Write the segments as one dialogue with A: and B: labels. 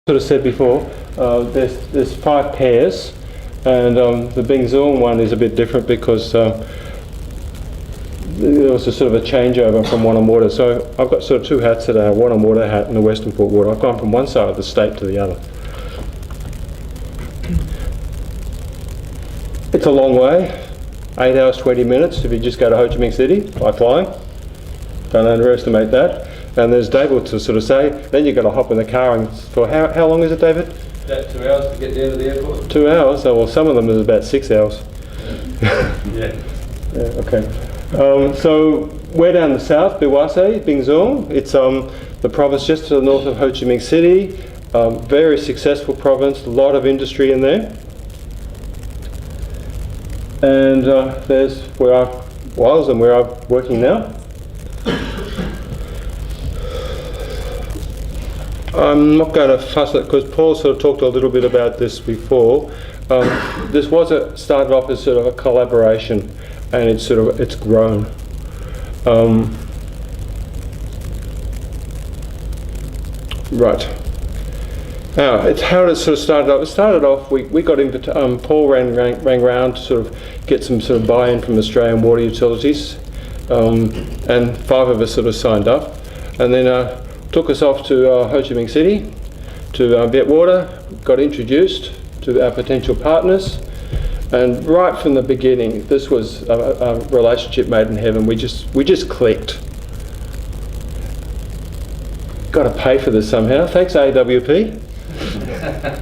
A: sort of said before, there's 5 pairs, and the Binh Duong one is a bit different because there was a sort of a changeover from Wannon Water. So I've got sort of 2 hats today, a Wannon Water hat and a Westernport Water. I've gone from one side of the state to the other. It's a long way, 8 hours 20 minutes if you just go to Ho Chi Minh City by flying. Don't underestimate that. And there's David to sort of say, then you've got to hop in the car and for how long is it, David?
B: About 2 hours to get down to the airport.
A: 2 hours? Oh, well, some of them is about 6 hours.
B: Yeah.
A: Yeah, okay. So we're down the south, BIWASE, Binh Duong. It's the province just to the north of Ho Chi Minh City. Very successful province, a lot of industry in there. And there's where I was and where I'm working now. I'm not going to fuss it because Paul sort of talked a little bit about this before. This started off as sort of a collaboration, and it's grown. Right. Now, it's how it sort of started off. It started off, we got Paul rang around to sort of get some sort of buy-in from Australian water utilities, and 5 of us sort of signed up, and then took us off to Ho Chi Minh City to Viet Water, got introduced to our potential partners, and right from the beginning, this was a relationship made in heaven. We just clicked. Got to pay for this somehow. Thanks, AWP.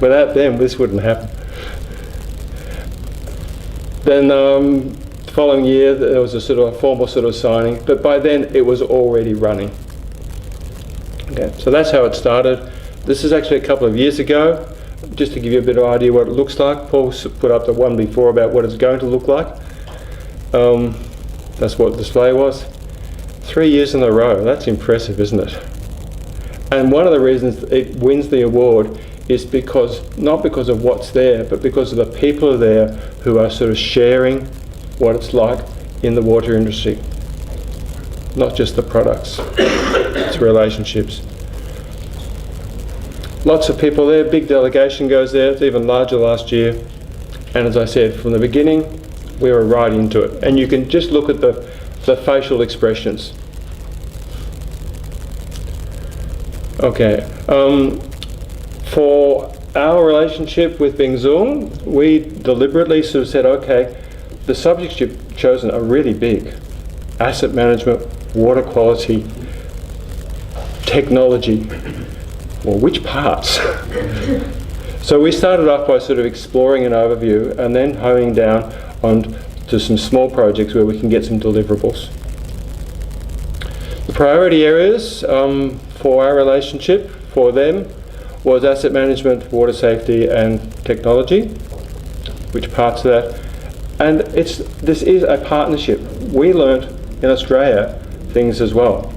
A: Without them, this wouldn't happen. Then the following year, there was a sort of a formal sort of signing, but by then it was already running. Okay, so that's how it started. This is actually a couple of years ago, just to give you a bit of idea what it looks like. Paul put up the one before about what it's going to look like. That's what the display was. 3 years in a row, that's impressive, isn't it? And one of the reasons it wins the award is not because of what's there, but because of the people there who are sort of sharing what it's like in the water industry. Not just the products, it's relationships. Lots of people there, big delegation goes there, it's even larger last year. And as I said, from the beginning, we were right into it. And you can just look at the facial expressions. Okay, for our relationship with Binh Duong, we deliberately sort of said, okay, the subjects you've chosen are really big. Asset management, water quality, technology. Well, which parts? So we started off by sort of exploring an overview and then honing down to some small projects where we can get some deliverables. The priority areas for our relationship, for them, was asset management, water safety and technology. Which parts of that? And this is a partnership. We learnt in Australia things as well.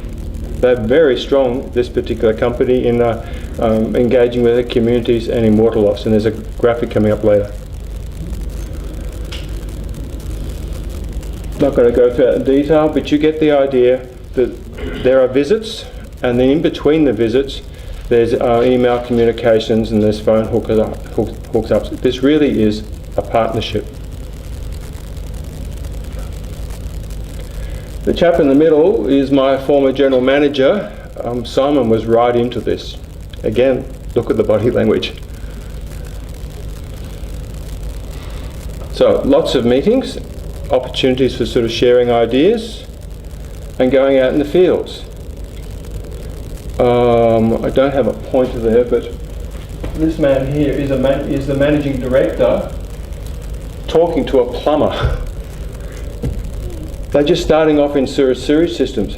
A: They're very strong, this particular company, in engaging with the communities and in water loss, and there's a graphic coming up later. Not going to go through that in detail, but you get the idea that there are visits, and then in between the visits there's email communications and there's phone hooks-ups. This really is a partnership. The chap in the middle is my former general manager. Simon was right into this. Again, look at the body language. So lots of meetings, opportunities for sort of sharing ideas and going out in the fields. I don't have a pointer there, but this man here is the managing director talking to a plumber. They're just starting off in sewage systems.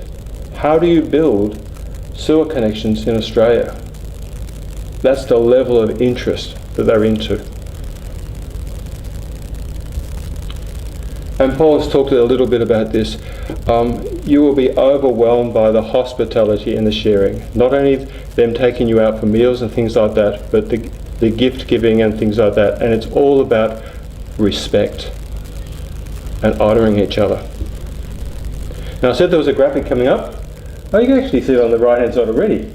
A: How do you build sewer connections in Australia? That's the level of interest that they're into. And Paul has talked a little bit about this. You will be overwhelmed by the hospitality and the sharing. Not only them taking you out for meals and things like that, but the gift giving and things like that. And it's all about respect and honouring each other. Now I said there was a graphic coming up. Oh, you can actually see it on the right hand side already.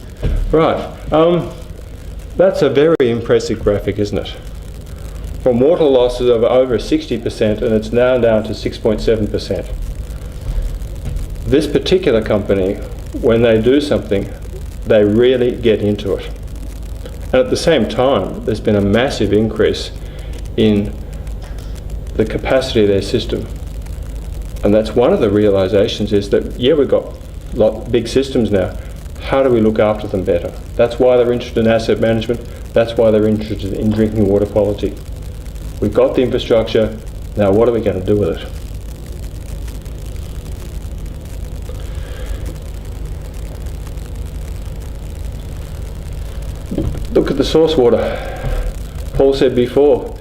A: Right. That's a very impressive graphic, isn't it? From water losses of over 60%, and it's now down to 6.7%. This particular company, when they do something, they really get into it. And at the same time, there's been a massive increase in the capacity of their system. And that's one of the realizations, is that, yeah, we've got big systems now. How do we look after them better? That's why they're interested in asset management. That's why they're interested in drinking water quality. We've got the infrastructure. Now what are we going to do with it? Look at the source water. Paul said before,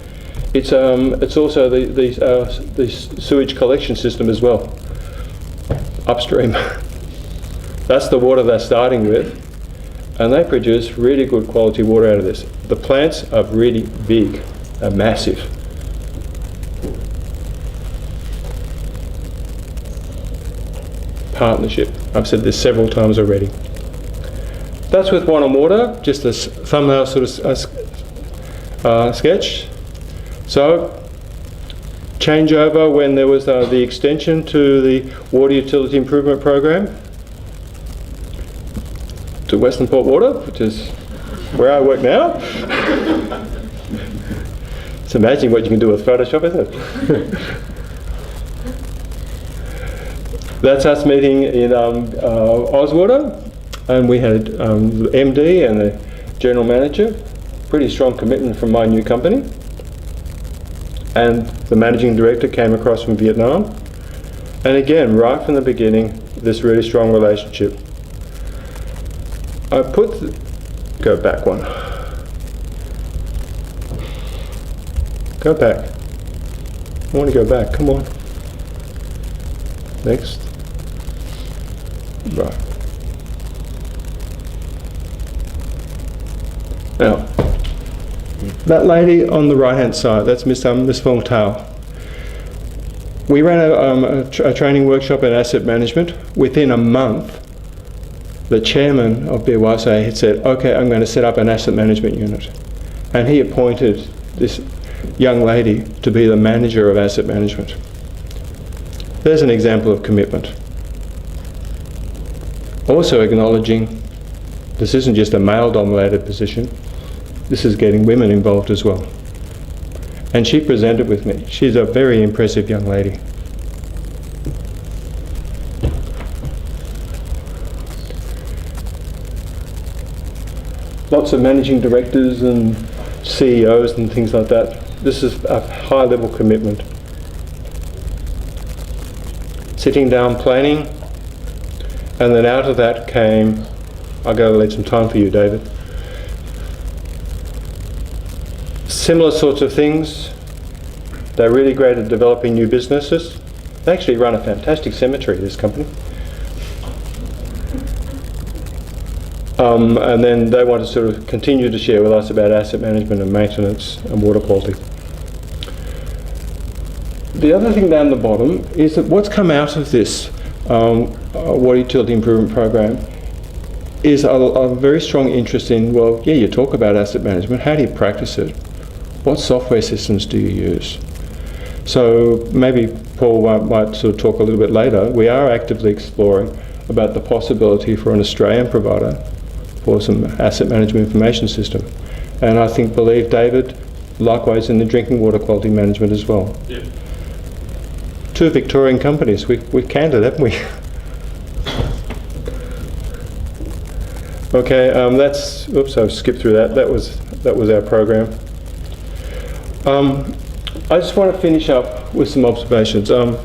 A: it's also the sewage collection system as well, upstream. That's the water they're starting with, and they produce really good quality water out of this. The plants are really big, they're massive. Partnership. I've said this several times already. That's with Wannon Water, just a thumbnail sort of sketch. So, changeover when there was the extension to the Water Utility Improvement Program to Westernport Water, which is where I work now. It's amazing what you can do with Photoshop, isn't it? That's us meeting in Ozwater. And we had the MD and the General Manager, pretty strong commitment from my new company. And the Managing Director came across from Vietnam. And again, right from the beginning, this really strong relationship. I go back one. Go back. I want to go back, come on. Next. Right. Now, that lady on the right-hand side, that's Miss Fong Tao. We ran a training workshop in asset management. Within a month, the chairman of BIWASE had said, okay, I'm going to set up an asset management unit. And he appointed this young lady to be the manager of asset management. There's an example of commitment. Also acknowledging this isn't just a male-dominated position. This is getting women involved as well. And she presented with me. She's a very impressive young lady. Lots of managing directors and CEOs and things like that. This is a high-level commitment. Sitting down planning, and then out of that came, I've got to leave some time for you, David. Similar sorts of things. They're really great at developing new businesses. They actually run a fantastic cemetery, this company. And then they want to sort of continue to share with us about asset management and maintenance and water quality. The other thing down the bottom is that what's come out of this Water Utility Improvement Program is a very strong interest in, well, yeah, you talk about asset management, how do you practice it? What software systems do you use? So maybe Paul might sort of talk a little bit later. We are actively exploring about the possibility for an Australian provider for some asset management information system. And I believe David, likewise in the drinking water quality management as well.
B: Yeah.
A: Two Victorian companies, we've canned it, haven't we? Okay, oops, I've skipped through that. That was our program. I just want to finish up with some observations. I've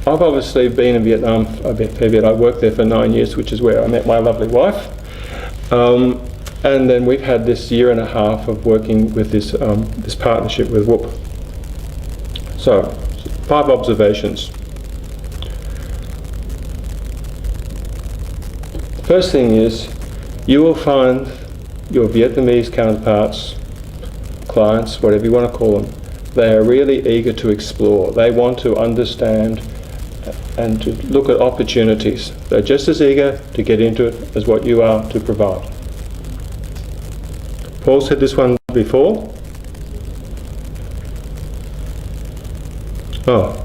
A: obviously been in Vietnam a fair bit. I worked there for 9 years, which is where I met my lovely wife. And then we've had this year and a half of working with this partnership with WUP. So, 5 observations. First thing is, you will find your Vietnamese counterparts, clients, whatever you want to call them, they are really eager to explore. They want to understand and to look at opportunities. They're just as eager to get into it as what you are to provide. Paul said this one before. No,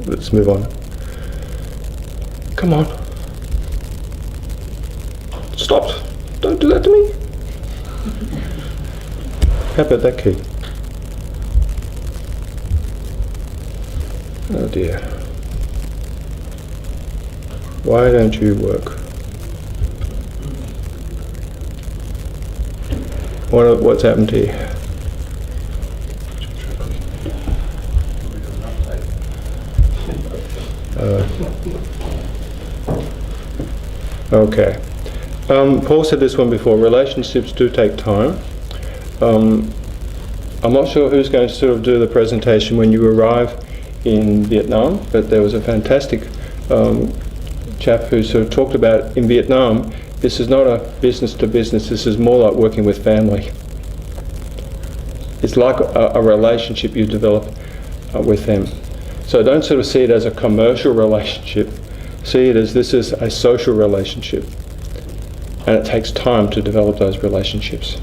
A: let's move on. Come on. Stop! Don't do that to me! How about that key? Oh dear. Why don't you work? What's happened to you? Okay. Paul said this one before, relationships do take time. I'm not sure who's going to sort of do the presentation when you arrive in Vietnam, but there was a fantastic chap who sort of talked about in Vietnam, this is not a business to business, this is more like working with family. It's like a relationship you develop with them. So don't sort of see it as a commercial relationship, see it as this is a social relationship. And it takes time to develop those relationships.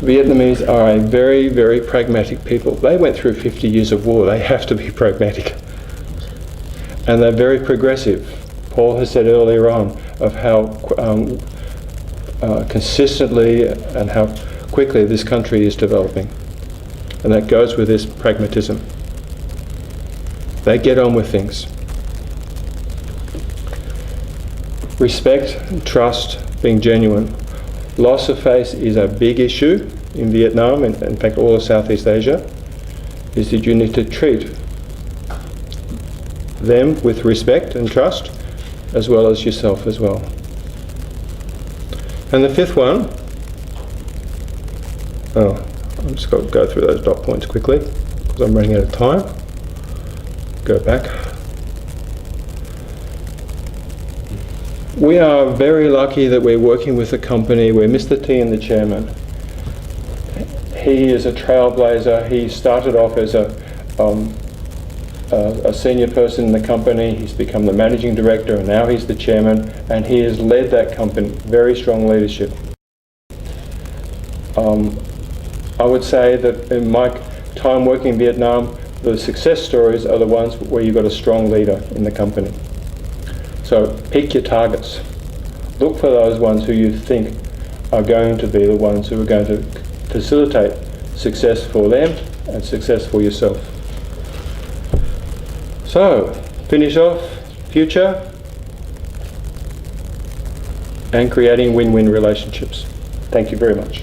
A: Vietnamese are a very, very pragmatic people. They went through 50 years of war. They have to be pragmatic. And they're very progressive. Paul has said earlier on of how consistently and how quickly this country is developing. And that goes with this pragmatism. They get on with things. Respect, trust, being genuine. Loss of face is a big issue in Vietnam, and in fact all of Southeast Asia, is that you need to treat them with respect and trust, as well as yourself as well. And the fifth one, I'm just going to go through those dot points quickly, because I'm running out of time. Go back. We are very lucky that we're working with a company where Mr. T and the chairman, he is a trailblazer. He started off as a senior person in the company. He's become the managing director, and now he's the chairman, and he has led that company. Very strong leadership. I would say that in my time working in Vietnam, the success stories are the ones where you've got a strong leader in the company. So pick your targets. Look for those ones who you think are going to be the ones who are going to facilitate success for them and success for yourself. So, finish off, future, and creating win-win relationships. Thank you very much.